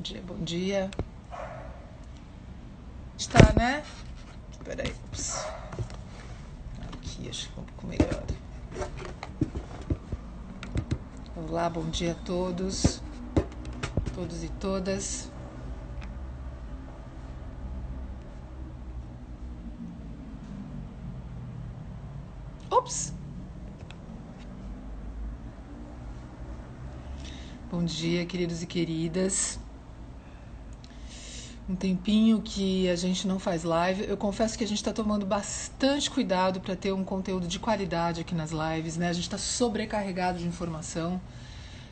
dia, bom dia. Está, né? Espera aí. Ups. Aqui, acho que ficou um pouco melhor. Olá, bom dia a todos e todas. Ops! Bom dia, queridos e queridas. Um tempinho que a gente não faz live. Eu confesso que a gente está tomando bastante cuidado para ter um conteúdo de qualidade aqui nas lives, né? A gente está sobrecarregado de informação.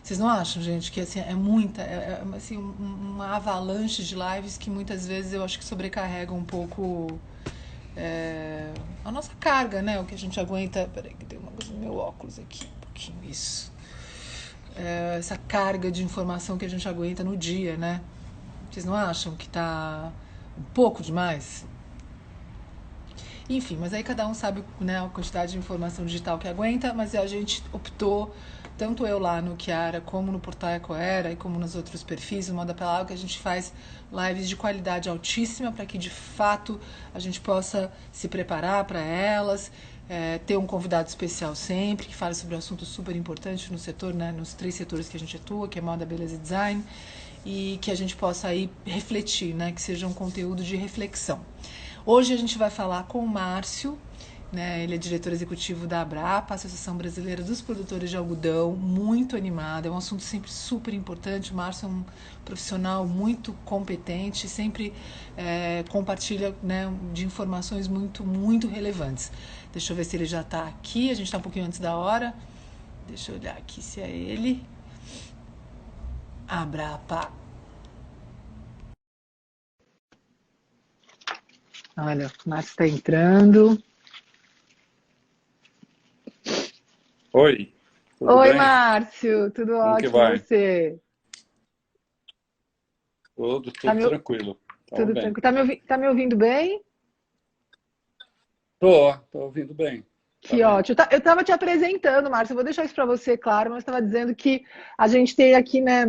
Vocês não acham, gente, que assim, é muita, assim, uma avalanche de lives que muitas vezes eu acho que sobrecarrega um pouco a nossa carga, né? O que a gente aguenta. Peraí, que deu uma coisa no meu óculos aqui, um pouquinho isso. Essa carga de informação que a gente aguenta no dia, né? Vocês não acham que tá um pouco demais? Enfim, mas aí cada um sabe, né, a quantidade de informação digital que aguenta, mas a gente optou, tanto eu lá no Kiara, como no Portal Ecoera e como nos outros perfis, no Moda Pela Água, que a gente faz lives de qualidade altíssima para que de fato a gente possa se preparar para elas, ter um convidado especial sempre, que fale sobre um assunto super importante no setor, né, nos 3 setores que a gente atua, que é moda, beleza e design, e que a gente possa aí refletir, né, que seja um conteúdo de reflexão. Hoje a gente vai falar com o Márcio, né? Ele é diretor executivo da Abrapa, Associação Brasileira dos Produtores de Algodão, muito animado, é um assunto sempre super importante. O Márcio é um profissional muito competente, sempre compartilha, né, de informações muito relevantes. Deixa eu ver se ele já está aqui, a gente está um pouquinho antes da hora. Deixa eu olhar aqui se é ele. Abrapa. Olha, o Márcio está entrando. Oi, tudo Oi, bem? Márcio, tudo Como que ótimo e vai? você? Tudo, Tá tudo me, tranquilo. Estamos tudo bem. tranquilo? Tá me ouvindo bem? Tô ouvindo bem. Tá Que bem. ótimo. Eu estava te apresentando, Márcio, eu vou deixar isso para você, claro, mas estava dizendo que a gente tem aqui, né,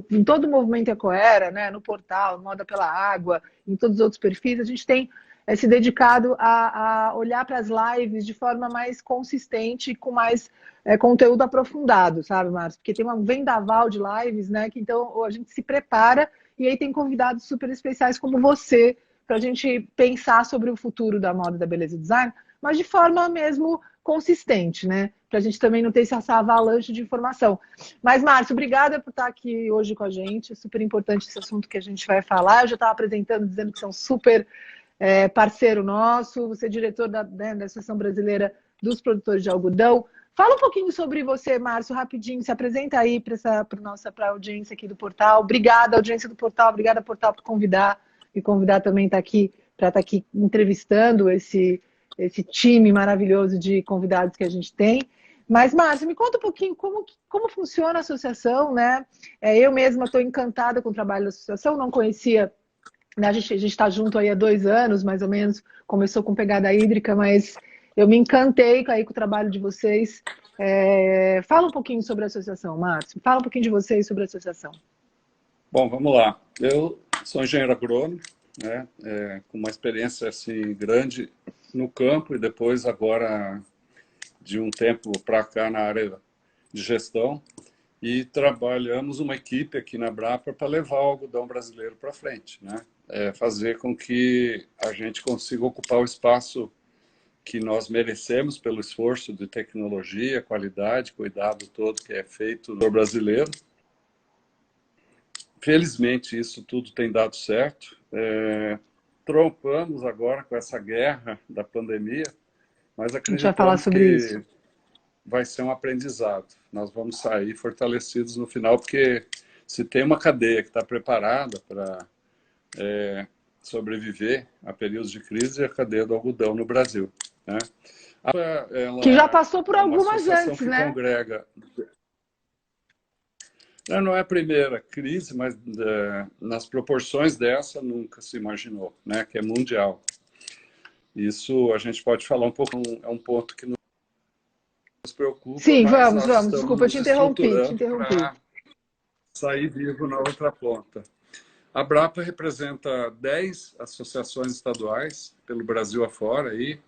em todo o movimento Ecoera, né, no portal, no Moda pela Água, em todos os outros perfis, a gente tem se dedicado a olhar para as lives de forma mais consistente e com mais conteúdo aprofundado, sabe, Márcio? Porque tem um vendaval de lives, né, que então a gente se prepara e aí tem convidados super especiais como você para a gente pensar sobre o futuro da moda, da beleza e design, mas de forma mesmo consistente, né? Para a gente também não ter essa avalanche de informação. Mas, Márcio, obrigada por estar aqui hoje com a gente. É super importante esse assunto que a gente vai falar. Eu já estava apresentando, dizendo que você é um super parceiro nosso. Você é diretor da Associação Brasileira dos Produtores de Algodão. Fala um pouquinho sobre você, Márcio, rapidinho. Se apresenta aí para a audiência aqui do portal. Obrigada, audiência do portal. Obrigada, portal, por convidar. E convidar também para estar aqui entrevistando esse time maravilhoso de convidados que a gente tem. Mas, Márcio, me conta um pouquinho como funciona a associação, né? Eu mesma estou encantada com o trabalho da associação, não conhecia, né? A gente está junto aí há 2 anos, mais ou menos, começou com pegada hídrica, mas eu me encantei aí com o trabalho de vocês. Fala um pouquinho sobre a associação, Márcio. Fala um pouquinho de vocês sobre a associação. Bom, vamos lá. Eu sou engenheiro agrônomo, né? Com uma experiência assim grande no campo e depois agora de um tempo para cá na área de gestão e trabalhamos uma equipe aqui na Brapa para levar o algodão brasileiro para frente, né? Fazer com que a gente consiga ocupar o espaço que nós merecemos pelo esforço de tecnologia, qualidade, cuidado todo que é feito no brasileiro. Felizmente, isso tudo tem dado certo. Trompamos agora com essa guerra da pandemia, mas A gente vai falar acreditamos sobre isso. que vai ser um aprendizado. Nós vamos sair fortalecidos no final, porque se tem uma cadeia que está preparada para sobreviver a períodos de crise, é a cadeia do algodão no Brasil, né? Que já Ela passou por é uma algumas associação antes, que né? congrega. Não é a primeira crise, mas nas proporções dessa nunca se imaginou, né? Que é mundial. Isso a gente pode falar um pouco, é um ponto que nos preocupa, Sim, mas vamos, nós vamos. estamos Desculpa, eu te nos interrompi, te estruturando interrompi. para sair vivo na outra ponta. A Brapa representa 10 associações estaduais pelo Brasil afora. Aí.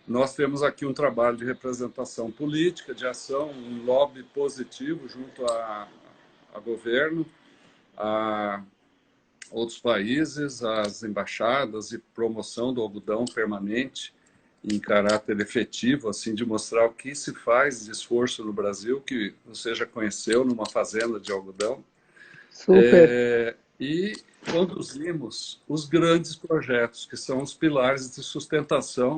Nós temos aqui um trabalho de representação política, de ação, um lobby positivo junto a governo, a outros países, as embaixadas e promoção do algodão permanente em caráter efetivo, assim, de mostrar o que se faz de esforço no Brasil, que você já conheceu numa fazenda de algodão. Super. E conduzimos os grandes projetos, que são os pilares de sustentação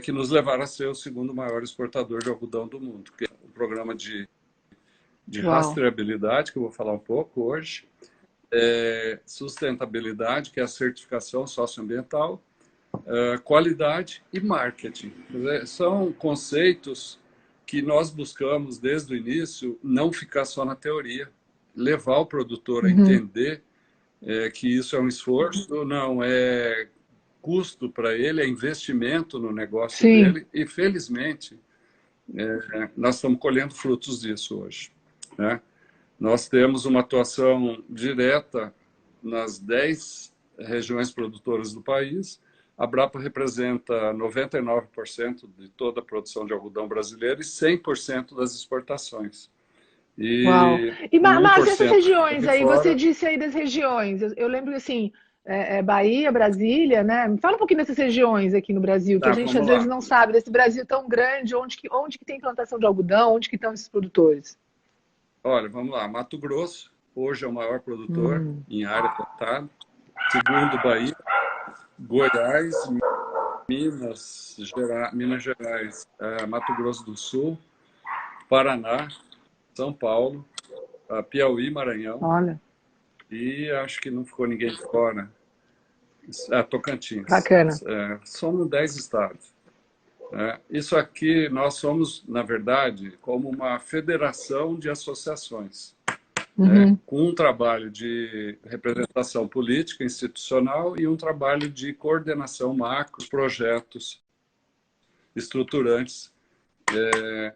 que nos levaram a ser o segundo maior exportador de algodão do mundo, que é o programa de rastreabilidade, que eu vou falar um pouco hoje, sustentabilidade, que é a certificação socioambiental, qualidade e marketing. São conceitos que nós buscamos desde o início não ficar só na teoria, levar o produtor a entender que isso é um esforço, não é custo para ele, é investimento no negócio dele, e felizmente nós estamos colhendo frutos disso hoje, né? Nós temos uma atuação direta nas 10 regiões produtoras do país. A Brapa representa 99% de toda a produção de algodão brasileira e 100% das exportações. Uau! E, Márcio, essas regiões aí, fora... você disse aí das regiões, eu lembro assim, Bahia, Brasília, né? Me fala um pouquinho dessas regiões aqui no Brasil, que a gente às vezes não sabe, desse Brasil tão grande, onde que tem plantação de algodão, onde que estão esses produtores? Olha, vamos lá, Mato Grosso, hoje é o maior produtor em área plantada, segundo Bahia, Goiás, Minas Gerais, Mato Grosso do Sul, Paraná, São Paulo, Piauí, Maranhão. Olha. E acho que não ficou ninguém de fora. Tocantins. Bacana. Somos 10 estados. Isso aqui, nós somos, na verdade, como uma federação de associações, com um trabalho de representação política, institucional e um trabalho de coordenação macro, projetos estruturantes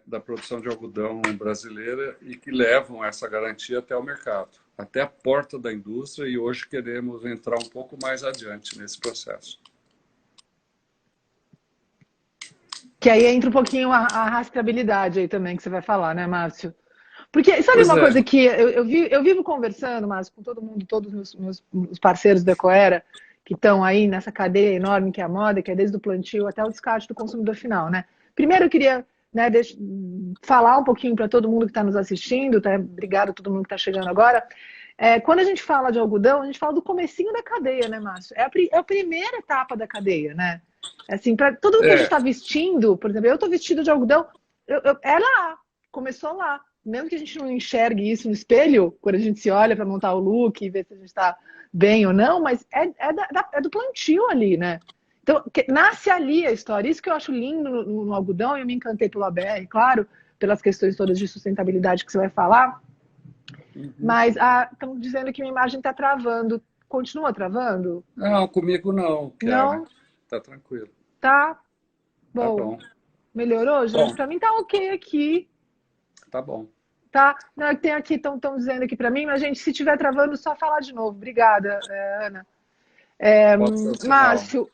da produção de algodão brasileira e que levam essa garantia até o mercado, até a porta da indústria, e hoje queremos entrar um pouco mais adiante nesse processo. Que aí entra um pouquinho a rastreabilidade aí também, que você vai falar, né, Márcio? Porque sabe uma coisa que eu vivo conversando, Márcio, com todo mundo, todos os parceiros da Ecoera, que estão aí nessa cadeia enorme que é a moda, que é desde o plantio até o descarte do consumidor final, né? Primeiro eu queria falar um pouquinho para todo mundo que está nos assistindo, tá? Obrigado a todo mundo que está chegando agora. Quando a gente fala de algodão, a gente fala do comecinho da cadeia, né, Márcio? É a primeira etapa da cadeia, né? Assim, para tudo que a gente está vestindo, por exemplo, eu estou vestido de algodão, é lá, começou lá. Mesmo que a gente não enxergue isso no espelho, quando a gente se olha para montar o look e ver se a gente está bem ou não, mas é do plantio ali, né? Então, nasce ali a história. Isso que eu acho lindo no algodão, e eu me encantei pelo ABR, claro, pelas questões todas de sustentabilidade que você vai falar. Mas estão dizendo que minha imagem está travando. Continua travando? Não, comigo não, Kiara. Não? Tá tranquilo. Tá? Bom. Tá bom. Melhorou, gente? Para mim tá ok aqui. Tá bom. Tá? Não, tem aqui, estão dizendo aqui para mim, mas, gente, se estiver travando, só falar de novo. Obrigada, Ana. Márcio,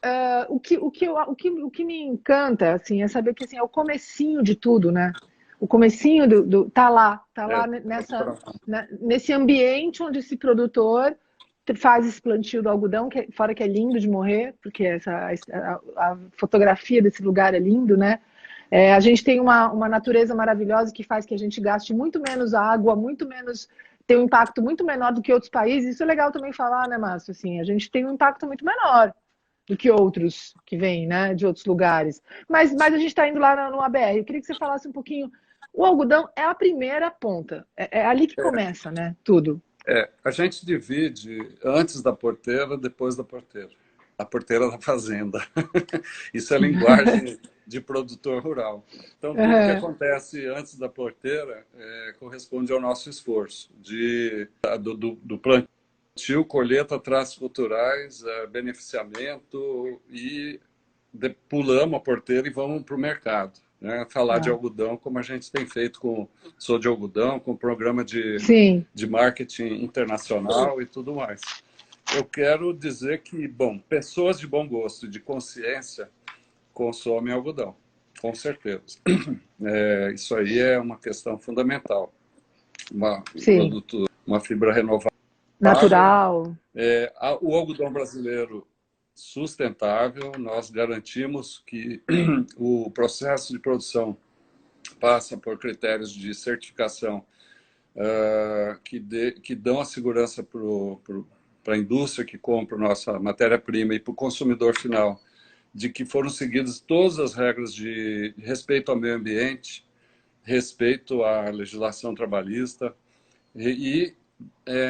o que me encanta, assim, é saber que assim, é o comecinho de tudo, né? O comecinho tá lá nesse ambiente onde esse produtor faz esse plantio do algodão, fora que é lindo de morrer, porque a fotografia desse lugar é lindo, né? A gente tem uma natureza maravilhosa que faz que a gente gaste muito menos água, muito menos, tem um impacto muito menor do que outros países. Isso é legal também falar, né, Márcio? Assim, a gente tem um impacto muito menor do que outros que vêm, né, de outros lugares. Mas a gente está indo lá no ABR. Eu queria que você falasse um pouquinho. O algodão é a primeira ponta. É ali que começa, né? Tudo. A gente divide antes da porteira, depois da porteira. A porteira da fazenda. Isso é linguagem de produtor rural. Então, tudo que acontece antes da porteira corresponde ao nosso esforço do plantio, colheita, traços culturais, beneficiamento, e pulamos a porteira e vamos para o mercado. né, falar de Ah, algodão como a gente tem feito com Sou de Algodão, com o programa sim, de marketing internacional e tudo mais. Eu quero dizer que, bom, pessoas de bom gosto e de consciência consomem algodão, com certeza. Isso aí é uma questão fundamental. Um sim. produto, uma fibra renovável. Natural. O algodão brasileiro sustentável, nós garantimos que o processo de produção passa por critérios de certificação que dão a segurança para a indústria que compra nossa matéria-prima e para o consumidor final, de que foram seguidas todas as regras de respeito ao meio ambiente, respeito à legislação trabalhista e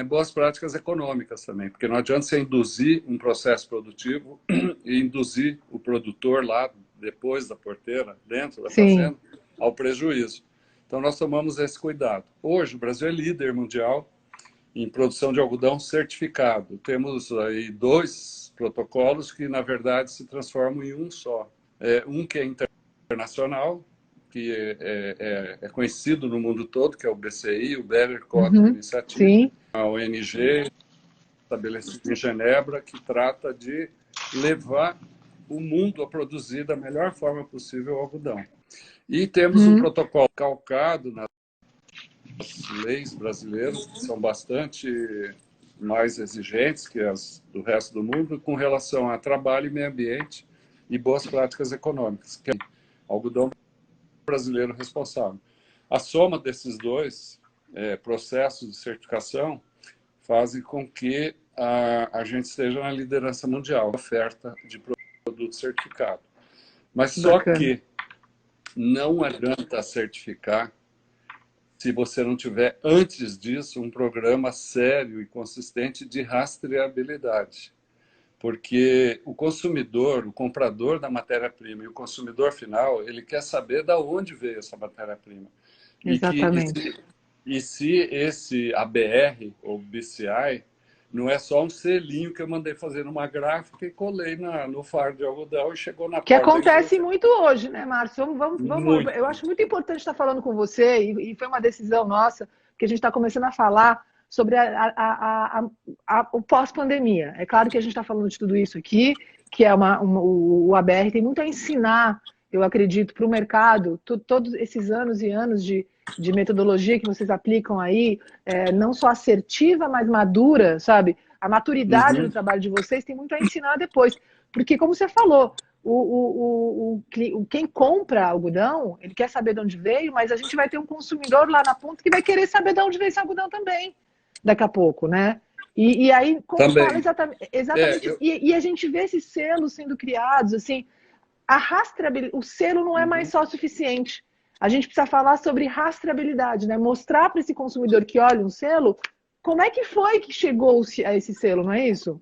boas práticas econômicas também, porque não adianta você induzir um processo produtivo e induzir o produtor lá depois da porteira, dentro da Sim. fazenda, ao prejuízo. Então nós tomamos esse cuidado. Hoje o Brasil é líder mundial em produção de algodão certificado. Temos aí 2 protocolos que na verdade se transformam em um só. Um que é internacional, que é conhecido no mundo todo, que é o BCI, o Better Cotton Uhum. Initiative, Sim. a ONG estabelecida em Genebra, que trata de levar o mundo a produzir da melhor forma possível o algodão. E temos um Uhum. protocolo calcado nas leis brasileiras, que são bastante mais exigentes que as do resto do mundo, com relação a trabalho e meio ambiente e boas práticas econômicas, que é o algodão brasileiro responsável. A soma desses dois processos de certificação fazem com que a gente esteja na liderança mundial, oferta de produto certificado. Mas só Bacana. que não adianta certificar se você não tiver, antes disso, um programa sério e consistente de rastreabilidade. Porque o consumidor, o comprador da matéria-prima e o consumidor final, ele quer saber de onde veio essa matéria-prima. E, Exatamente. e se esse ABR ou BCI não é só um selinho que eu mandei fazer numa gráfica e colei no fardo de algodão e chegou na Que porta da acontece indústria. muito hoje, né, Márcio? Muito. Eu acho muito importante estar falando com você, e foi uma decisão nossa, que a gente está começando a falar sobre o pós-pandemia. É claro que a gente está falando de tudo isso aqui, que é o ABR tem muito a ensinar, eu acredito, para o mercado, todos esses anos e anos de metodologia que vocês aplicam aí, não só assertiva, mas madura, sabe? A maturidade do Uhum. trabalho de vocês tem muito a ensinar depois. Porque, como você falou, quem compra algodão, ele quer saber de onde veio, mas a gente vai ter um consumidor lá na ponta que vai querer saber de onde veio esse algodão também, daqui a pouco, né? E aí, como fala Também. exatamente Eu, isso, e a gente vê esses selos sendo criados, assim, a rastreabilidade, o selo não é mais uhum. só suficiente. A gente precisa falar sobre rastreabilidade, né? Mostrar para esse consumidor que olha um selo, como é que foi que chegou a esse selo, não é isso?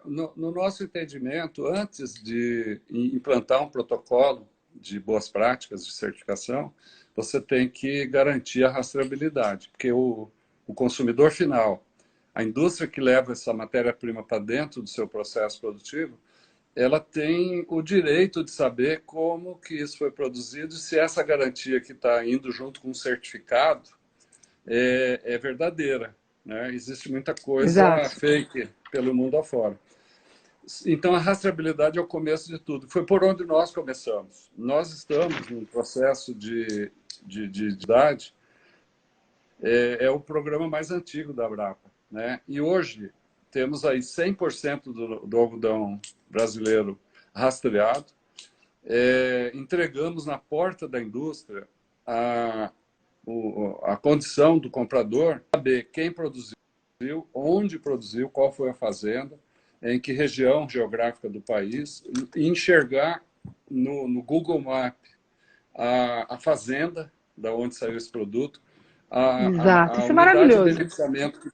no nosso entendimento, antes de implantar um protocolo de boas práticas de certificação, você tem que garantir a rastreabilidade, porque o consumidor final, a indústria que leva essa matéria-prima para dentro do seu processo produtivo, ela tem o direito de saber como que isso foi produzido e se essa garantia que está indo junto com o certificado é verdadeira. Né? Existe muita coisa Exato. fake pelo mundo afora. Então, a rastreabilidade é o começo de tudo. Foi por onde nós começamos. Nós estamos num processo de idade, é o programa mais antigo da Abrapa. Né? E hoje temos aí 100% do algodão brasileiro rastreado. Entregamos na porta da indústria a, a condição do comprador saber quem produziu, onde produziu, qual foi a fazenda, em que região geográfica do país, e enxergar no Google Map a fazenda da onde saiu esse produto, Exato. a Isso é unidade de maravilhoso. beneficiamento que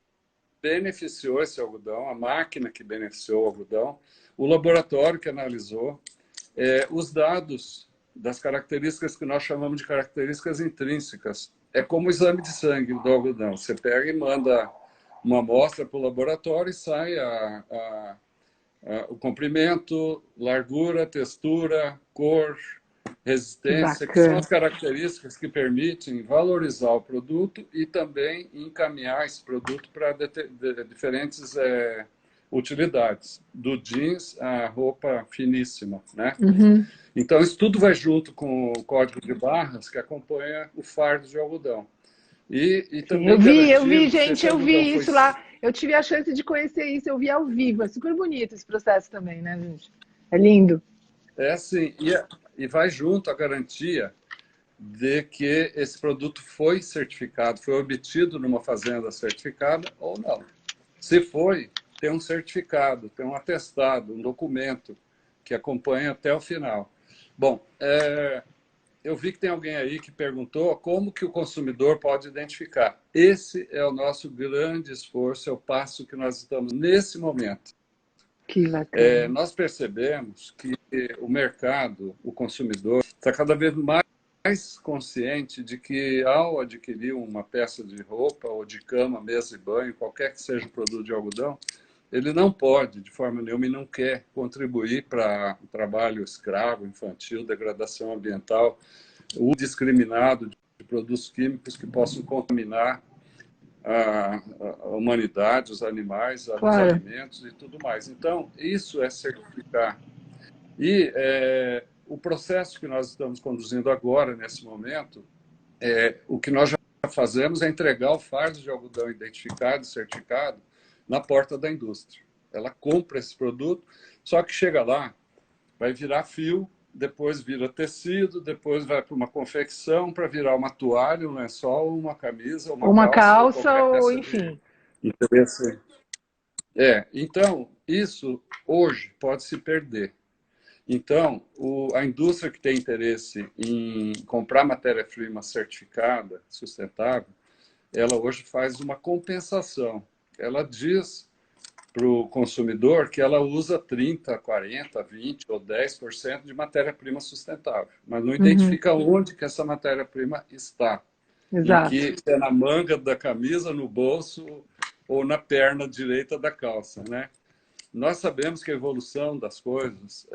beneficiou esse algodão, a máquina que beneficiou o algodão, o laboratório que analisou, os dados das características que nós chamamos de características intrínsecas. É como o exame de sangue do algodão. Você pega e manda uma amostra para o laboratório e sai o comprimento, largura, textura, cor, resistência, que são as características que permitem valorizar o produto e também encaminhar esse produto para diferentes utilidades, do jeans à roupa finíssima, né? Uhum. Então, isso tudo vai junto com o código de barras que acompanha o fardo de algodão. E Sim, também eu vi, garantir se gente, esse eu algodão vi foi... isso lá. Eu tive a chance de conhecer isso, eu vi ao vivo. É super bonito esse processo também, né, gente? É lindo. É assim, e vai junto a garantia de que esse produto foi certificado, foi obtido numa fazenda certificada ou não. Se foi, tem um certificado, tem um atestado, um documento que acompanha até o final. Bom, eu vi que tem alguém aí que perguntou como que o consumidor pode identificar. Esse é o nosso grande esforço, é o passo que nós estamos nesse momento. Que bacana. Nós percebemos que o mercado, o consumidor, está cada vez mais consciente de que, ao adquirir uma peça de roupa ou de cama, mesa e banho, qualquer que seja o produto de algodão, ele não pode, de forma nenhuma, e não quer contribuir para o trabalho escravo, infantil, degradação ambiental, o discriminado de produtos químicos que possam contaminar a humanidade, os animais, os Claro. alimentos e tudo mais. Então, isso é certificar. E o processo que nós estamos conduzindo agora, nesse momento, o que nós já fazemos é entregar o fardo de algodão identificado, certificado, na porta da indústria. Ela compra esse produto, só que chega lá, vai virar fio, depois vira tecido, depois vai para uma confecção para virar uma toalha, um lençol, uma camisa, uma Uma calça ou calça, qualquer ou peça de enfim. interesse. Então, isso hoje pode se perder. Então, a indústria que tem interesse em comprar matéria-prima certificada, sustentável, ela hoje faz uma compensação. Ela diz para o consumidor que ela usa 30, 40, 20 ou 10% de matéria-prima sustentável, mas não Uhum. identifica onde que essa matéria-prima está. Em Exato. que é na manga da camisa, no bolso ou na perna direita da calça, né? Nós sabemos que a evolução das coisas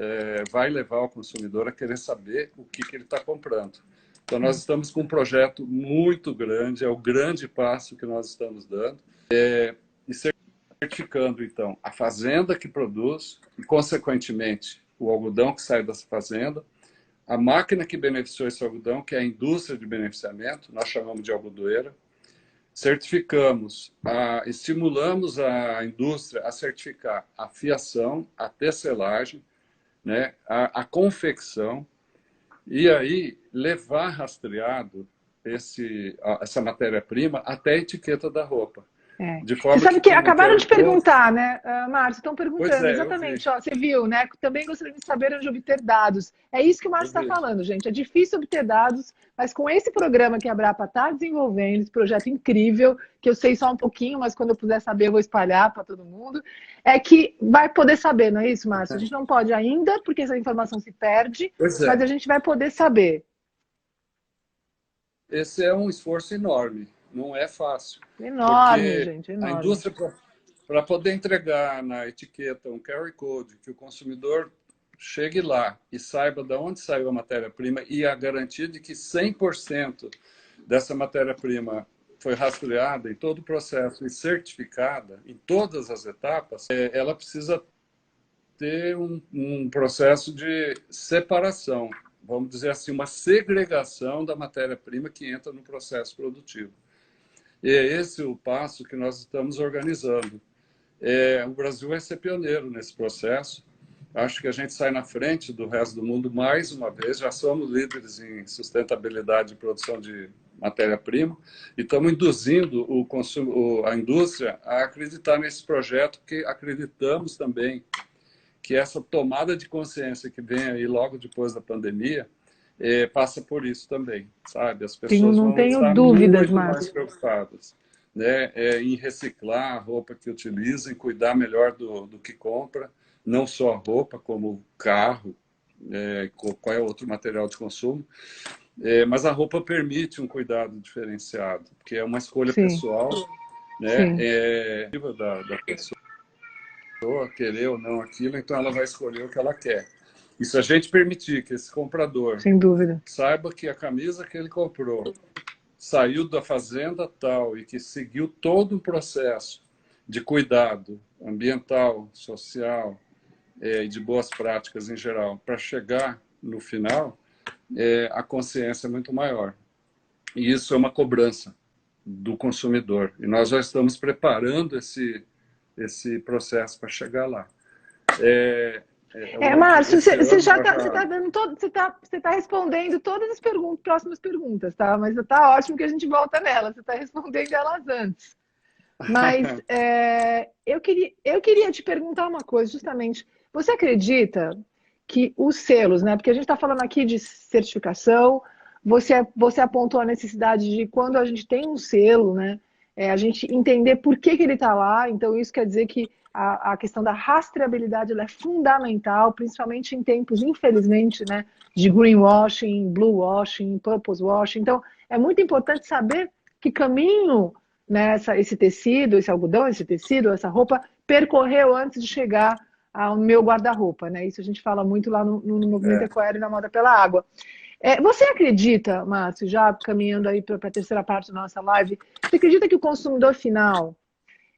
vai levar o consumidor a querer saber o que ele está comprando. Então, nós estamos com um projeto muito grande, é o grande passo que nós estamos dando, e certificando, então, a fazenda que produz e, consequentemente, o algodão que sai dessa fazenda, a máquina que beneficiou esse algodão, que é a indústria de beneficiamento, nós chamamos de algodoeira, certificamos, estimulamos a indústria a certificar a fiação, a tecelagem, né, a confecção, e aí levar rastreado essa matéria-prima até a etiqueta da roupa. É. De Você forma sabe que que com o acabaram de QR Code... perguntar, né, Márcio? Estão Pois perguntando é, eu vi. exatamente. Ó, você viu, né? Também gostaria de saber onde obter dados. É isso que o Márcio Eu está vi. falando, gente. É difícil obter dados, mas com esse programa que a Brapa está desenvolvendo, esse projeto incrível, que eu sei só um pouquinho, mas quando eu puder saber, eu vou espalhar para todo mundo, é que vai poder saber, não é isso, Márcio? A gente não pode ainda, porque essa informação se perde, Pois mas é. a gente vai poder saber. Esse é um esforço enorme, não é fácil, Enorme, porque gente, a enorme. indústria, para poder entregar na etiqueta um QR Code, que o consumidor chegue lá e saiba de onde saiu a matéria-prima e a garantia de que 100% dessa matéria-prima foi rastreada em todo o processo e certificada em todas as etapas, ela precisa ter um processo de separação, vamos dizer assim, uma segregação da matéria-prima que entra no processo produtivo. E é esse o passo que nós estamos organizando. O Brasil vai ser pioneiro nesse processo. Acho que a gente sai na frente do resto do mundo mais uma vez. Já somos líderes em sustentabilidade e produção de matéria-prima e estamos induzindo a indústria a acreditar nesse projeto, porque acreditamos também que essa tomada de consciência que vem aí logo depois da pandemia passa por isso também, sabe? As pessoas Não vão tenho estar dúvidas, muito mais Márcio. preocupadas, né? Em reciclar a roupa que utilizam, em cuidar melhor do que compra, não só a roupa, como carro, qual é outro material de consumo. Mas a roupa permite um cuidado diferenciado, porque é uma escolha Sim, pessoal, né? sim. Da pessoa querer ou não aquilo, então ela vai escolher o que ela quer. E se a gente permitir que esse comprador Sem dúvida. saiba que a camisa que ele comprou saiu da fazenda tal e que seguiu todo um processo de cuidado ambiental, social e de boas práticas em geral, para chegar no final, a consciência é muito maior. E isso é uma cobrança do consumidor. E nós já estamos preparando esse processo para chegar lá. Márcio, Esse você ano já nós está dando todo, você tá respondendo todas as próximas perguntas, tá? Mas tá ótimo que a gente volta nelas. Você está respondendo elas antes. Mas eu queria te perguntar uma coisa, justamente. Você acredita que os selos, né? Porque a gente está falando aqui de certificação, você apontou a necessidade de quando a gente tem um selo, né? A gente entender por que ele está lá. Então, isso quer dizer que a questão da rastreabilidade ela é fundamental, principalmente em tempos, infelizmente, né, de greenwashing, bluewashing, purpose washing. Então, é muito importante saber que caminho, né, esse tecido, esse algodão, esse tecido, essa roupa, percorreu antes de chegar ao meu guarda-roupa. Né? Isso a gente fala muito lá no Movimento Ecoaero e na Moda pela Água. Você acredita, Márcio, já caminhando aí para a terceira parte da nossa live, você acredita que o consumidor final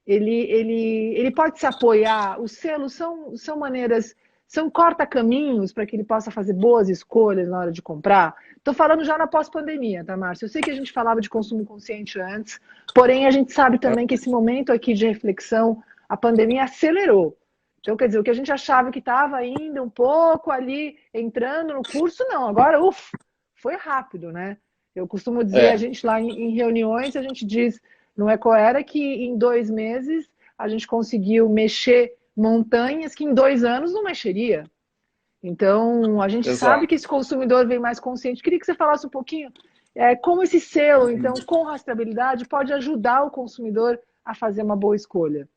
ele pode se apoiar? Os selos são maneiras, são corta-caminhos para que ele possa fazer boas escolhas na hora de comprar? Estou falando já na pós-pandemia, tá, Márcio? Eu sei que a gente falava de consumo consciente antes, porém a gente sabe também que esse momento aqui de reflexão, a pandemia acelerou. Então, quer dizer, o que a gente achava que estava ainda um pouco ali, entrando no curso, não. Agora, foi rápido, né? Eu costumo dizer, a gente lá em reuniões, a gente diz no Ecoera que em 2 meses a gente conseguiu mexer montanhas que em 2 anos não mexeria. Então, a gente sabe que esse consumidor vem mais consciente. Queria que você falasse um pouquinho como esse selo, então, com rastreabilidade, pode ajudar o consumidor a fazer uma boa escolha.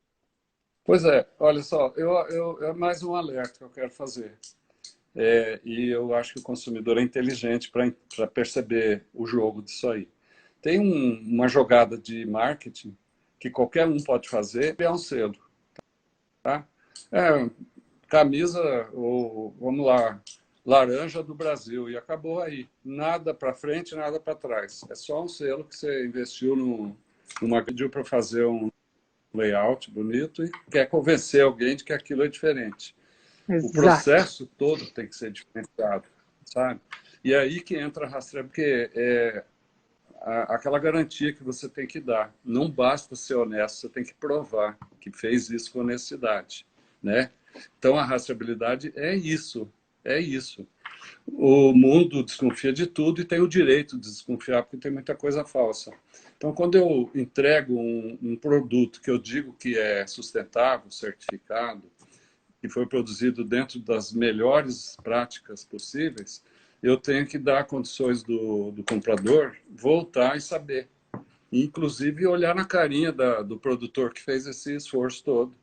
Pois é, olha só, é mais um alerta que eu quero fazer. E eu acho que o consumidor é inteligente para perceber o jogo disso aí. Tem uma jogada de marketing que qualquer um pode fazer, é um selo. Tá? Camisa, ou vamos lá, laranja do Brasil, e acabou aí. Nada para frente, nada para trás. É só um selo que você investiu numa vídeo para fazer um layout bonito e quer convencer alguém de que aquilo é diferente. Exato. O processo todo tem que ser diferenciado, sabe? E aí que entra a rastreio, porque aquela garantia que você tem que dar. Não basta ser honesto, você tem que provar que fez isso com honestidade, né? Então, a rastreabilidade é isso, é isso. O mundo desconfia de tudo e tem o direito de desconfiar, porque tem muita coisa falsa. Então, quando eu entrego um produto que eu digo que é sustentável, certificado, que foi produzido dentro das melhores práticas possíveis, eu tenho que dar condições do comprador voltar e saber. Inclusive, olhar na carinha do produtor que fez esse esforço todo.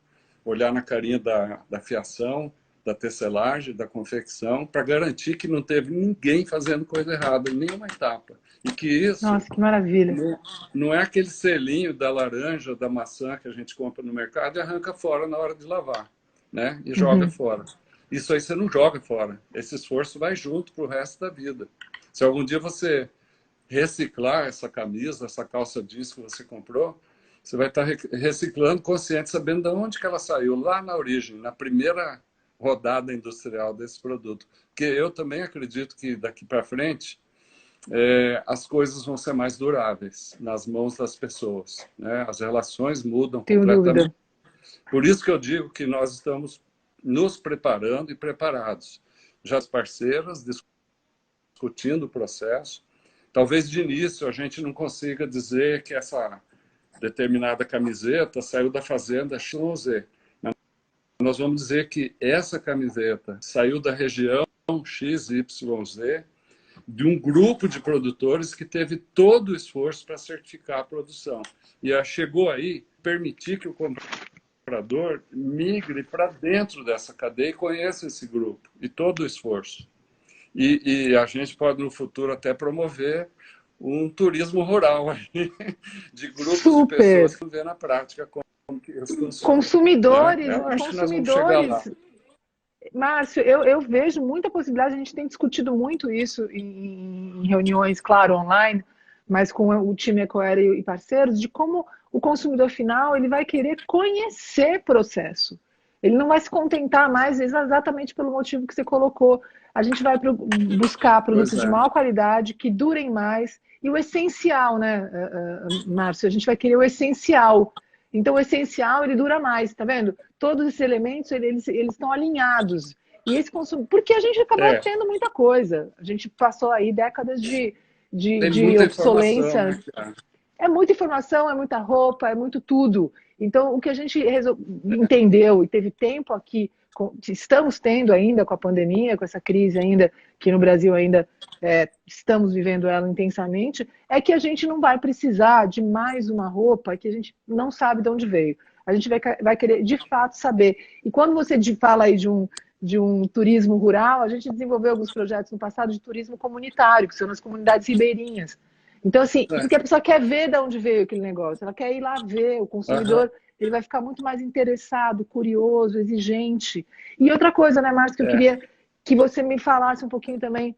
Olhar na carinha da fiação, da tecelagem, da confecção, para garantir que não teve ninguém fazendo coisa errada em nenhuma etapa. E que isso... Nossa, que maravilha. Não é aquele selinho da laranja, da maçã que a gente compra no mercado e arranca fora na hora de lavar, né? E joga fora. Isso aí você não joga fora. Esse esforço vai junto para o resto da vida. Se algum dia você reciclar essa camisa, essa calça jeans que você comprou, você vai estar reciclando consciente, sabendo de onde que ela saiu, lá na origem, na primeira rodada industrial desse produto. Porque eu também acredito que daqui para frente as coisas vão ser mais duráveis nas mãos das pessoas, né? As relações mudam completamente. Por isso que eu digo que nós estamos nos preparando e preparados. Já as parceiras discutindo o processo. Talvez de início a gente não consiga dizer que essa determinada camiseta saiu da fazenda XYZ. Nós vamos dizer que essa camiseta saiu da região XYZ, de um grupo de produtores que teve todo o esforço para certificar a produção. E chegou aí permitir que o comprador migre para dentro dessa cadeia e conheça esse grupo e todo o esforço. E a gente pode, no futuro, até promover um turismo rural aí, de grupos de pessoas que vê na prática como que eles consomem. Consumidores, Eu acho que nós vamos chegar lá. Márcio, eu vejo muita possibilidade, a gente tem discutido muito isso em reuniões, claro, online, mas com o time Ecoera e parceiros, de como o consumidor final ele vai querer conhecer processo. Ele não vai se contentar mais exatamente pelo motivo que você colocou. A gente vai buscar produtos de maior qualidade, que durem mais, e o essencial, né, Márcio? A gente vai querer o essencial. Então, o essencial, ele dura mais, tá vendo? Todos esses elementos, eles estão alinhados. E esse consumo... Porque a gente acabou tendo muita coisa. A gente passou aí décadas de obsolência. Né, cara? É muita informação, é muita roupa, é muito tudo. Então, o que a gente entendeu e teve tempo aqui, estamos tendo ainda com a pandemia, com essa crise ainda, que no Brasil ainda estamos vivendo ela intensamente, é que a gente não vai precisar de mais uma roupa que a gente não sabe de onde veio. A gente vai querer, de fato, saber. E quando você fala aí de um turismo rural, a gente desenvolveu alguns projetos no passado de turismo comunitário, que são nas comunidades ribeirinhas. Então, assim, porque a pessoa quer ver de onde veio aquele negócio, ela quer ir lá ver, o consumidor ele vai ficar muito mais interessado, curioso, exigente. E outra coisa, né, Márcio, que eu queria que você me falasse um pouquinho também,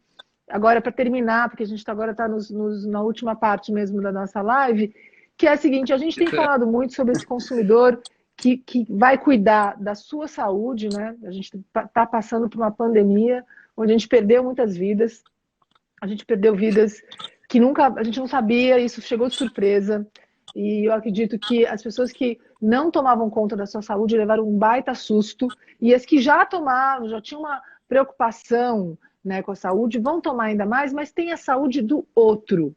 agora para terminar, porque a gente agora está na última parte mesmo da nossa live, que é a seguinte, a gente tem falado muito sobre esse consumidor que vai cuidar da sua saúde, né? A gente está passando por uma pandemia, onde a gente perdeu muitas vidas, a gente perdeu vidas que a gente não sabia, isso chegou de surpresa. E eu acredito que as pessoas que não tomavam conta da sua saúde levaram um baita susto, e as que já tomavam, já tinham uma preocupação, né, com a saúde, vão tomar ainda mais, mas tem a saúde do outro.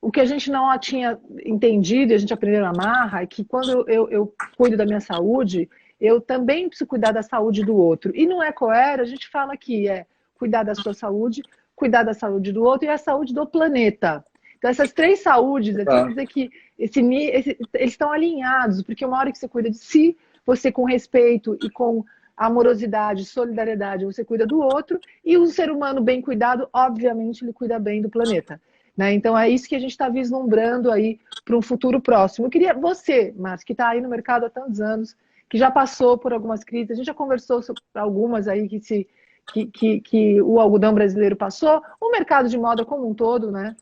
O que a gente não tinha entendido, e a gente aprendeu na marra, é que quando eu cuido da minha saúde, eu também preciso cuidar da saúde do outro. E no Ecoera, a gente fala que é cuidar da sua saúde, cuidar da saúde do outro e a saúde do planeta. Então, essas três saúdes, quer dizer que eles estão alinhados, porque uma hora que você cuida de si, você com respeito e com amorosidade, solidariedade, você cuida do outro, e o ser humano bem cuidado, obviamente, ele cuida bem do planeta. Né? Então, é isso que a gente está vislumbrando aí para um futuro próximo. Eu queria, você, Márcio, que está aí no mercado há tantos anos, que já passou por algumas crises, a gente já conversou sobre algumas aí que o algodão brasileiro passou, o mercado de moda como um todo, né?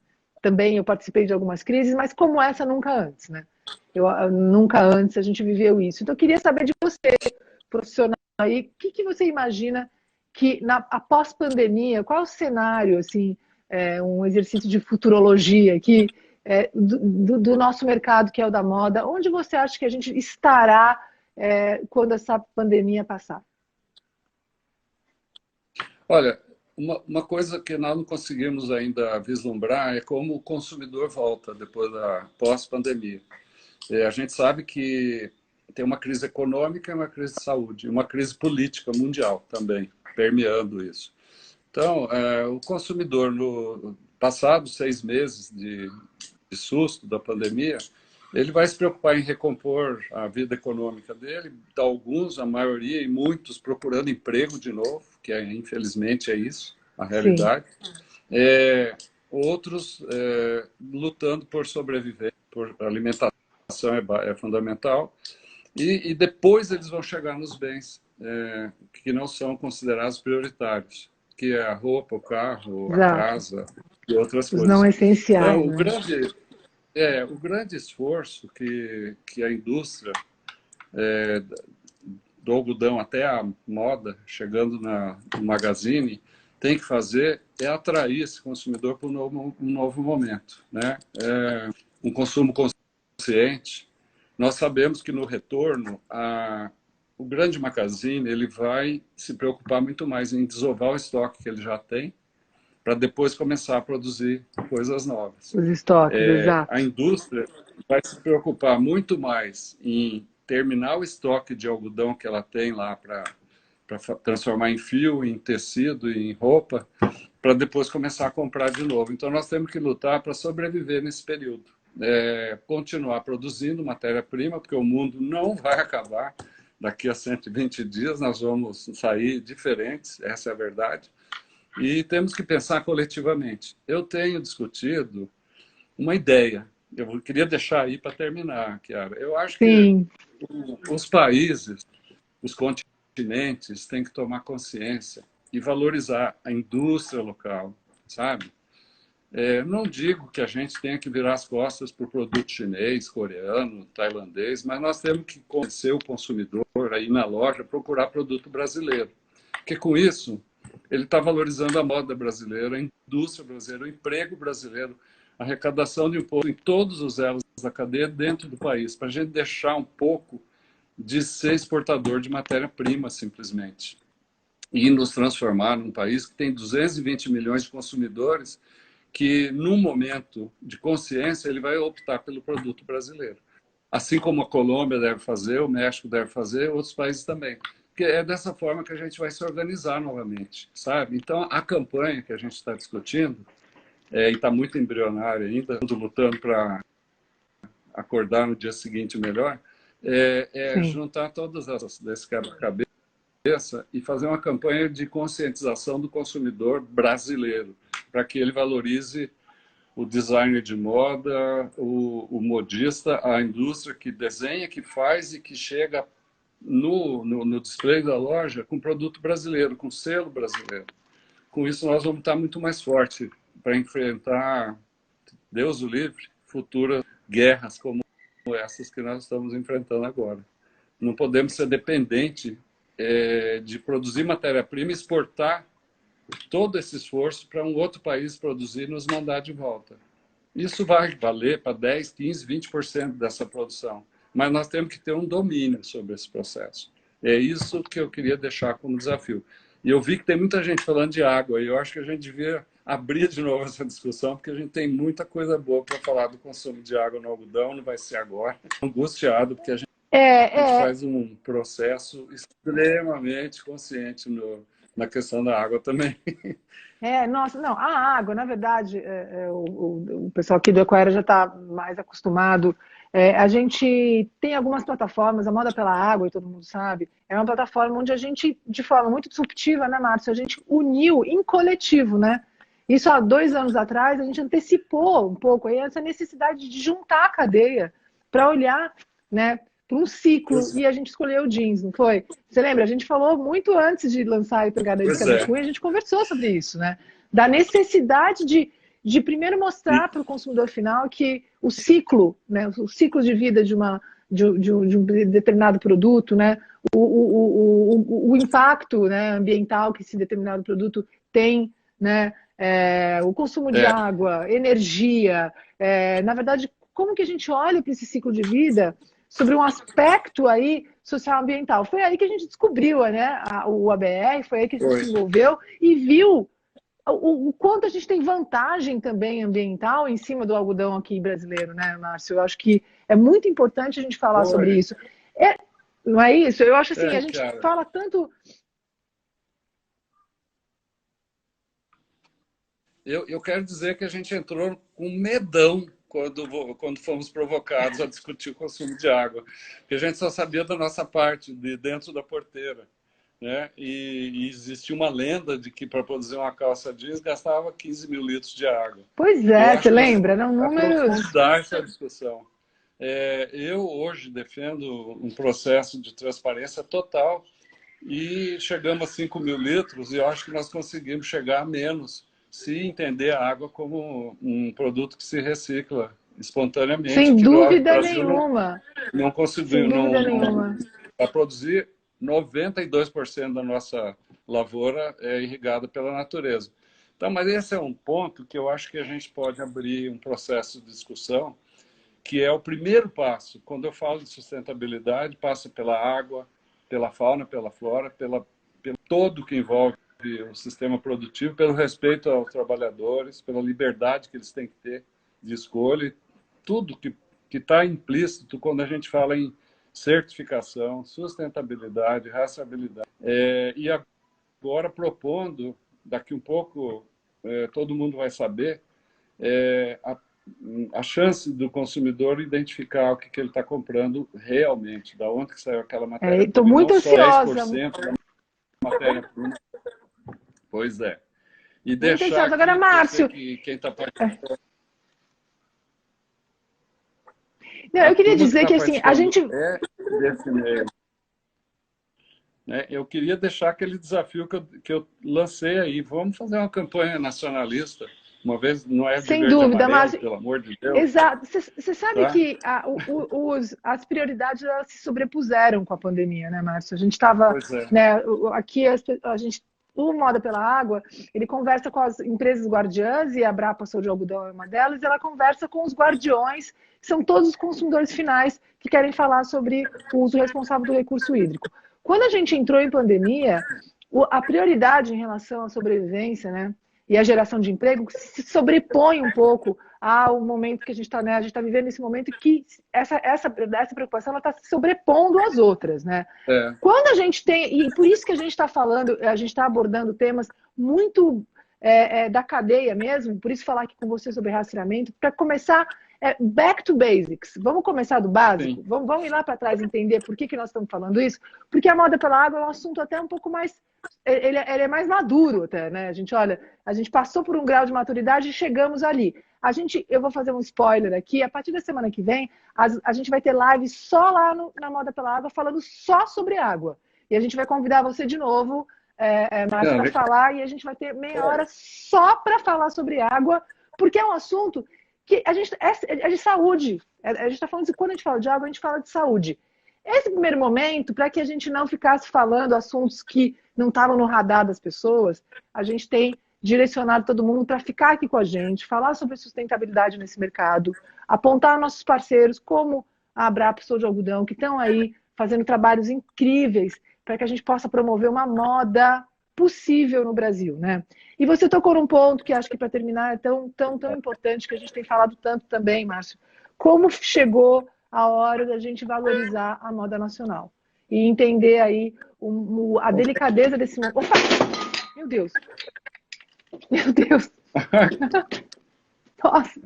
Também eu participei de algumas crises, mas como essa nunca antes, né? Nunca antes a gente viveu isso. Então eu queria saber de você, profissional aí, o que você imagina que após pandemia, qual é o cenário, assim, um exercício de futurologia aqui, do nosso mercado, que é o da moda, onde você acha que a gente estará quando essa pandemia passar? Olha, uma coisa que nós não conseguimos ainda vislumbrar é como o consumidor volta depois da pós-pandemia. A gente sabe que tem uma crise econômica e uma crise de saúde, uma crise política mundial também, permeando isso. Então, o consumidor, no passados 6 meses de susto da pandemia, ele vai se preocupar em recompor a vida econômica dele, alguns, a maioria e muitos procurando emprego de novo, que infelizmente é isso, a realidade. Outros lutando por sobreviver, por alimentação é fundamental, e depois eles vão chegar nos bens que não são considerados prioritários, que é a roupa, o carro, a casa e outras coisas. Os não essenciais. O grande esforço que a indústria do algodão até a moda, chegando no Magazine, tem que fazer é atrair esse consumidor para um novo momento, né? Um consumo consciente. Nós sabemos que no retorno, o grande Magazine ele vai se preocupar muito mais em desovar o estoque que ele já tem, para depois começar a produzir coisas novas. Os estoques, exato. A indústria vai se preocupar muito mais em terminar o estoque de algodão que ela tem lá para transformar em fio, em tecido, em roupa, para depois começar a comprar de novo. Então, nós temos que lutar para sobreviver nesse período. Continuar produzindo matéria-prima, porque o mundo não vai acabar. Daqui a 120 dias nós vamos sair diferentes, essa é a verdade. E temos que pensar coletivamente. Eu tenho discutido uma ideia. Eu queria deixar aí para terminar, Chiara. Eu acho que os países, os continentes, continentes têm que tomar consciência e valorizar a indústria local, sabe? Não digo que a gente tenha que virar as costas para o produto chinês, coreano, tailandês, mas nós temos que convencer o consumidor a ir na loja procurar produto brasileiro. Porque com isso, ele está valorizando a moda brasileira, a indústria brasileira, o emprego brasileiro, a arrecadação de imposto em todos os elos da cadeia dentro do país, para a gente deixar um pouco de ser exportador de matéria-prima, simplesmente. E nos transformar num país que tem 220 milhões de consumidores que, num momento de consciência, ele vai optar pelo produto brasileiro. Assim como a Colômbia deve fazer, o México deve fazer, outros países também. Porque é dessa forma que a gente vai se organizar novamente, sabe? Então, a campanha que a gente está discutindo, e está muito embrionária ainda, lutando para acordar no dia seguinte melhor, juntar todas desse quebra-cabeça e fazer uma campanha de conscientização do consumidor brasileiro, para que ele valorize o designer de moda, o modista, a indústria que desenha, que faz e que chega no display da loja com produto brasileiro, com selo brasileiro. Com isso, nós vamos estar muito mais fortes para enfrentar, Deus o livre, futuras guerras como essas que nós estamos enfrentando agora. Não podemos ser dependentes de produzir matéria-prima e exportar todo esse esforço para um outro país produzir e nos mandar de volta. Isso vai valer para 10, 15, 20% dessa produção. Mas nós temos que ter um domínio sobre esse processo. É isso que eu queria deixar como desafio. E eu vi que tem muita gente falando de água, e eu acho que a gente devia abrir de novo essa discussão, porque a gente tem muita coisa boa para falar do consumo de água no algodão, não vai ser agora. Angustiado, porque a gente faz um processo extremamente consciente na questão da água também. Nossa, não, a água, na verdade, o pessoal aqui do Ecoera já está mais acostumado. A gente tem algumas plataformas, a Moda pela Água, e todo mundo sabe, é uma plataforma onde a gente, de forma muito disruptiva, né, Márcio, a gente uniu em coletivo, né? Isso há 2 anos atrás, a gente antecipou um pouco aí essa necessidade de juntar a cadeia para olhar, né, para um ciclo, e a gente escolheu o jeans, não foi? Você lembra? A gente falou muito antes de lançar a Pegada de Cada Cunha, a gente conversou sobre isso, né? Da necessidade de primeiro mostrar para o consumidor final que o ciclo, né, o ciclo de vida de um determinado produto, né, o impacto, né, ambiental que esse determinado produto tem, né, o consumo de água, energia, na verdade, como que a gente olha para esse ciclo de vida sobre um aspecto aí social-ambiental. Foi aí que a gente descobriu, né, o ABR, foi aí que a gente se envolveu e viu o quanto a gente tem vantagem também ambiental em cima do algodão aqui brasileiro, né, Márcio? Eu acho que é muito importante a gente falar sobre isso. Não é isso? Eu acho assim, a gente fala tanto... Eu quero dizer que a gente entrou com medão quando fomos provocados a discutir o consumo de água. Porque a gente só sabia da nossa parte, de dentro da porteira. Né? E existia uma lenda de que para produzir uma calça jeans gastava 15 mil litros de água. Pois você lembra? Não, números... aprofundar essa discussão. Eu hoje defendo um processo de transparência total e chegamos a 5 mil litros e eu acho que nós conseguimos chegar a menos se entender a água como um produto que se recicla espontaneamente. Sem dúvida nenhuma. Não conseguiu. Sem dúvida nenhuma. Para produzir, 92% da nossa lavoura é irrigada pela natureza. Então, mas esse é um ponto que eu acho que a gente pode abrir um processo de discussão, que é o primeiro passo. Quando eu falo de sustentabilidade, passa pela água, pela fauna, pela flora, pelo todo que envolve o sistema produtivo, pelo respeito aos trabalhadores, pela liberdade que eles têm que ter de escolha, tudo que está implícito quando a gente fala em certificação, sustentabilidade, rastreabilidade. E agora propondo, daqui um pouco todo mundo vai saber, a chance do consumidor identificar o que ele está comprando realmente, da onde que saiu aquela matéria. Estou muito ansiosa. 10% da matéria-prima. Pois é. E muito deixar ansiosa. Agora, Márcio... quem está participando... Não, eu queria dizer que assim, a gente... né? Eu queria deixar aquele desafio que eu lancei aí. Vamos fazer uma campanha nacionalista, uma vez não é de Sem verde e dúvida, amarelo, Márcio. pelo amor de Deus, Exato. Você sabe tá? que as prioridades elas se sobrepuseram com a pandemia, né, Márcio? A gente estava, Pois é. né, aqui a gente, o Moda pela Água, ele conversa com as empresas guardiãs, e a Brapa Sou de Algodão é uma delas, e ela conversa com os guardiões, que são todos os consumidores finais que querem falar sobre o uso responsável do recurso hídrico. Quando a gente entrou em pandemia, a prioridade em relação à sobrevivência, né, e a geração de emprego se sobrepõe um pouco ao momento que a gente está, né? A gente está vivendo esse momento que essa preocupação está se sobrepondo às outras, né? É. Quando a gente tem, e por isso que a gente está falando, a gente está abordando temas muito da cadeia mesmo, por isso falar aqui com você sobre rastreamento, para começar back to basics. Vamos começar do básico? Vamos ir lá para trás e entender por que nós estamos falando isso? Porque a moda pela água é um assunto até um pouco mais... Ele é mais maduro até, né? A gente passou por um grau de maturidade e chegamos ali. Eu vou fazer um spoiler aqui, a partir da semana que vem, a gente vai ter live só lá na Moda pela Água, falando só sobre água. E a gente vai convidar você de novo, Márcio, para falar, e a gente vai ter meia hora só para falar sobre água, porque é um assunto que é de saúde. A gente está falando de, quando a gente fala de água, a gente fala de saúde. Esse primeiro momento, para que a gente não ficasse falando assuntos que não estavam no radar das pessoas, a gente tem direcionado todo mundo para ficar aqui com a gente, falar sobre sustentabilidade nesse mercado, apontar nossos parceiros como a Abrapa Sou de Algodão, que estão aí fazendo trabalhos incríveis para que a gente possa promover uma moda possível no Brasil, né? E você tocou num ponto que acho que, para terminar, é tão importante, que a gente tem falado tanto também, Márcio. Como chegou a hora da gente valorizar a moda nacional e entender aí a delicadeza desse momento. Opa! Meu Deus! Meu Deus! Nossa!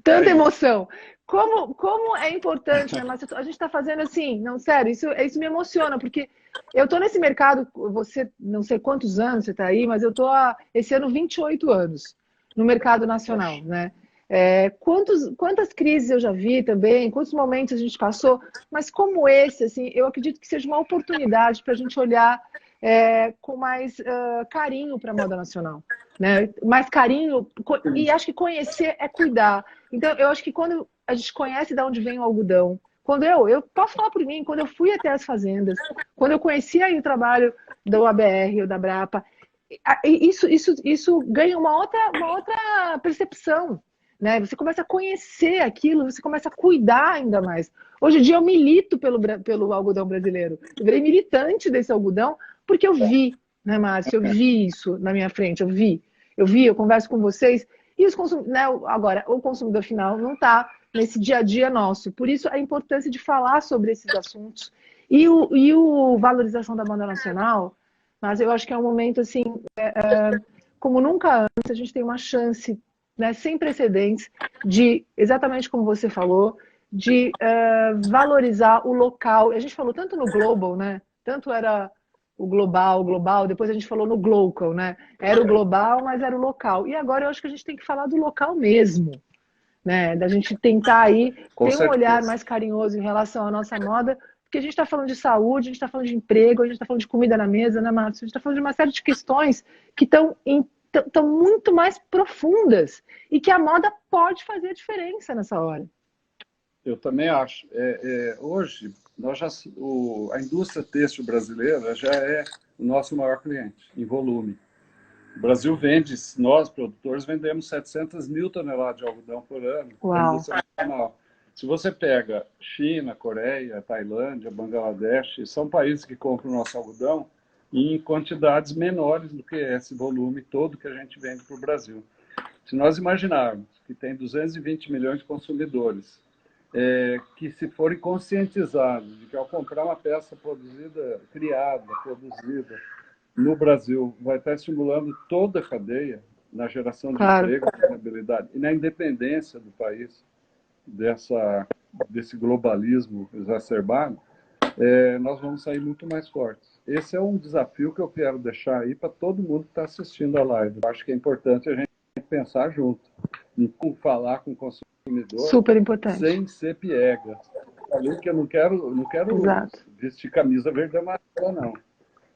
Tanta emoção! Como é importante, né? Mas a gente está fazendo assim, não, sério, isso me emociona, porque eu estou nesse mercado, você, não sei quantos anos você está aí, mas eu estou esse ano 28 anos no mercado nacional, né? Quantas crises eu já vi também, quantos momentos a gente passou, mas como esse, assim, eu acredito que seja uma oportunidade para a gente olhar com mais carinho para a moda nacional, né? Mais carinho, e acho que conhecer é cuidar. Então, eu acho que quando a gente conhece de onde vem o algodão, quando eu posso falar por mim, quando eu fui até as fazendas, quando eu conheci aí o trabalho do ABR ou da Brapa, isso ganha uma outra percepção, né? Você começa a conhecer aquilo, você começa a cuidar ainda mais. Hoje em dia eu milito pelo algodão brasileiro. Eu virei militante desse algodão porque eu vi, né, Márcio? Eu vi isso na minha frente, eu converso com vocês. E né, agora, o consumidor final não está nesse dia a dia nosso. Por isso, a importância de falar sobre esses assuntos. E o valorização da banda nacional, mas eu acho que é um momento, assim, como nunca antes, a gente tem uma chance, né, sem precedentes, de, exatamente como você falou, de valorizar o local. A gente falou tanto no global, né? Tanto era o global, depois a gente falou no glocal, né? Era o global, mas era o local. E agora eu acho que a gente tem que falar do local mesmo, né? Da gente tentar aí ter um olhar mais carinhoso em relação à nossa moda, porque a gente está falando de saúde, a gente está falando de emprego, a gente está falando de comida na mesa, né, Márcio? A gente está falando de uma série de questões que estão muito mais profundas e que a moda pode fazer a diferença nessa hora. Eu também acho. Hoje, a indústria têxtil brasileira já é o nosso maior cliente, em volume. O Brasil vende, nós, produtores, vendemos 700 mil toneladas de algodão por ano para a indústria nacional. Se você pega China, Coreia, Tailândia, Bangladesh, são países que compram o nosso algodão em quantidades menores do que esse volume todo que a gente vende para o Brasil. Se nós imaginarmos que tem 220 milhões de consumidores, que se forem conscientizados de que ao comprar uma peça criada, produzida no Brasil, vai estar estimulando toda a cadeia na geração de emprego, na sustentabilidade e na independência do país desse globalismo exacerbado, nós vamos sair muito mais fortes. Esse é um desafio que eu quero deixar aí para todo mundo que está assistindo a live. Eu acho que é importante a gente pensar junto, em falar com o consumidor. Super importante. Sem ser piega. Falei que eu não quero vestir camisa verde e amarela, não.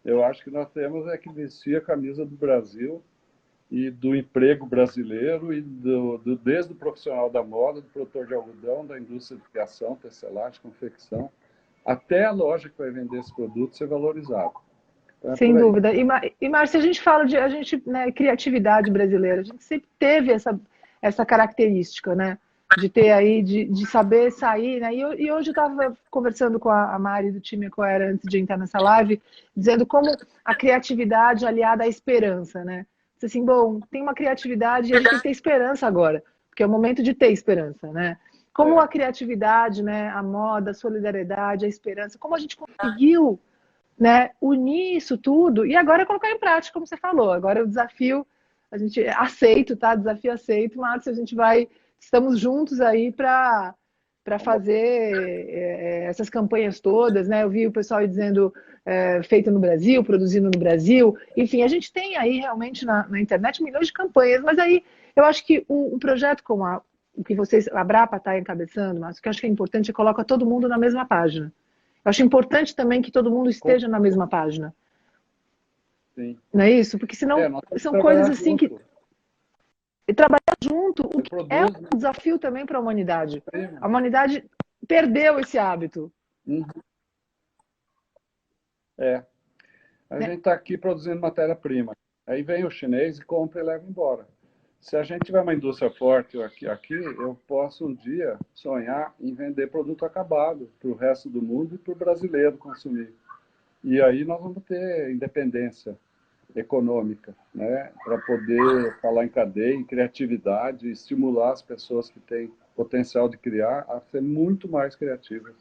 Eu acho que nós temos é que vestir a camisa do Brasil e do emprego brasileiro e desde o profissional da moda, do produtor de algodão, da indústria de criação, tecelagem, confecção, até a loja que vai vender esse produto ser valorizado. Então é Sem por aí. dúvida. E Márcia, a gente fala de né, criatividade brasileira, a gente sempre teve essa característica, né? De ter aí, de saber sair, né? E hoje eu estava conversando com a Mari do time Ecoera antes de entrar nessa live, dizendo como a criatividade é aliada à esperança, né? Disse assim, bom, tem uma criatividade e a gente tem que ter esperança agora, porque é o momento de ter esperança, né? Como a criatividade, né, a moda, a solidariedade, a esperança, como a gente conseguiu, né, unir isso tudo e agora colocar em prática, como você falou. Agora o desafio, a gente aceito, tá? Desafio aceito, Márcio, a gente vai, estamos juntos aí para fazer essas campanhas todas, né? Eu vi o pessoal aí dizendo feito no Brasil, produzindo no Brasil. Enfim, a gente tem aí realmente na internet milhões de campanhas, mas aí eu acho que um projeto como o que vocês, a Brapa está encabeçando, mas o que eu acho que é importante é colocar todo mundo na mesma página. Eu acho importante também que todo mundo esteja na mesma página. Sim. Não é isso? Porque senão Nós temos que são coisas trabalhar assim que. junto. E trabalhar junto, o Você que é produz, um desafio também para a humanidade. né? A humanidade perdeu esse hábito. Uhum. É. A Né? gente está aqui produzindo matéria-prima. Aí vem o chinês e compra e leva embora. Se a gente tiver uma indústria forte aqui, eu posso um dia sonhar em vender produto acabado para o resto do mundo e para o brasileiro consumir. E aí nós vamos ter independência econômica, né? Para poder falar em cadeia, em criatividade, estimular as pessoas que têm potencial de criar a ser muito mais criativas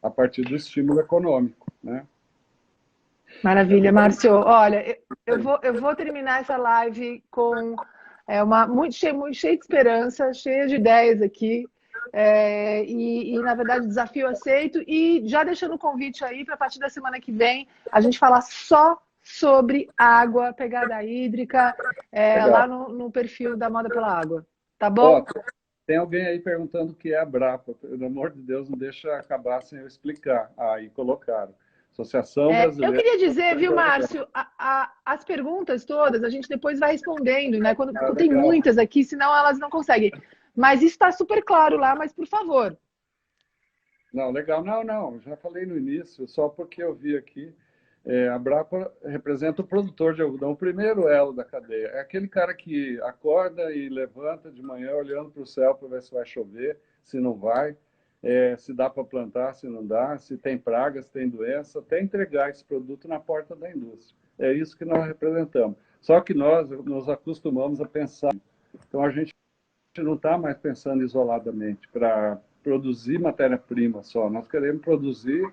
a partir do estímulo econômico, né? É Maravilha, por aí. Márcio. Olha, eu vou terminar essa live com muito cheio de esperança, cheia de ideias aqui. Na verdade, desafio aceito. E já deixando o convite aí para a partir da semana que vem a gente falar só sobre água, pegada hídrica, Legal. lá no perfil da Moda pela Água. Tá Ó, bom? tem alguém aí perguntando o que é a Brapa. Pelo amor de Deus, não deixa acabar sem eu explicar. Aí colocaram. Associação Eu Brasileira queria de dizer, Produtores de viu, Algodão. Márcio, as perguntas todas a gente depois vai respondendo, né? Quando Ah, tem legal. muitas aqui, senão elas não conseguem. Mas isso está super claro lá, mas por favor. Não, legal. Não, não, já falei no início, só porque eu vi aqui, a Brapa representa o produtor de algodão, o primeiro elo da cadeia. É aquele cara que acorda e levanta de manhã olhando para o céu para ver se vai chover, se não vai, se dá para plantar, se não dá, se tem praga, se tem doença, até entregar esse produto na porta da indústria. É isso que nós representamos. Só que nós nos acostumamos a pensar. Então a gente não está mais pensando isoladamente para produzir matéria-prima só. Nós queremos produzir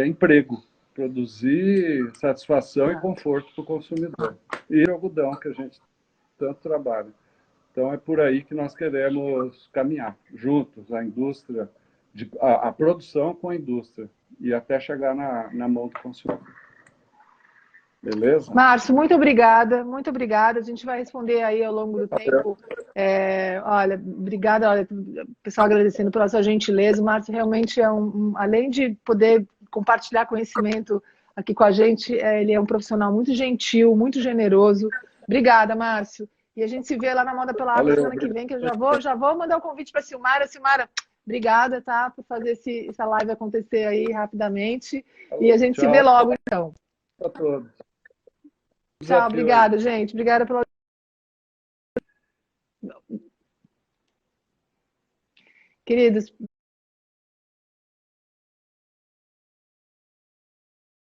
emprego, produzir satisfação e conforto para o consumidor. E o algodão, que a gente tanto trabalha. Então, é por aí que nós queremos caminhar, juntos, a indústria, a produção com a indústria, e até chegar na mão do consumidor. Beleza? Márcio, muito obrigada, muito obrigada. A gente vai responder aí ao longo do tempo. Olha, obrigada, olha, pessoal agradecendo pela sua gentileza. O Márcio realmente além de poder compartilhar conhecimento aqui com a gente, ele é um profissional muito gentil, muito generoso. Obrigada, Márcio. E a gente se vê lá na Moda pela Água Valeu, semana que vem, que eu já vou mandar o convite para a Silmara. Silmara, obrigada, tá, por fazer essa live acontecer aí rapidamente. E a falou, gente se vê tchau logo, então. a todos. Tchau, Desafio aí. obrigada, gente. Obrigada pela. Queridos,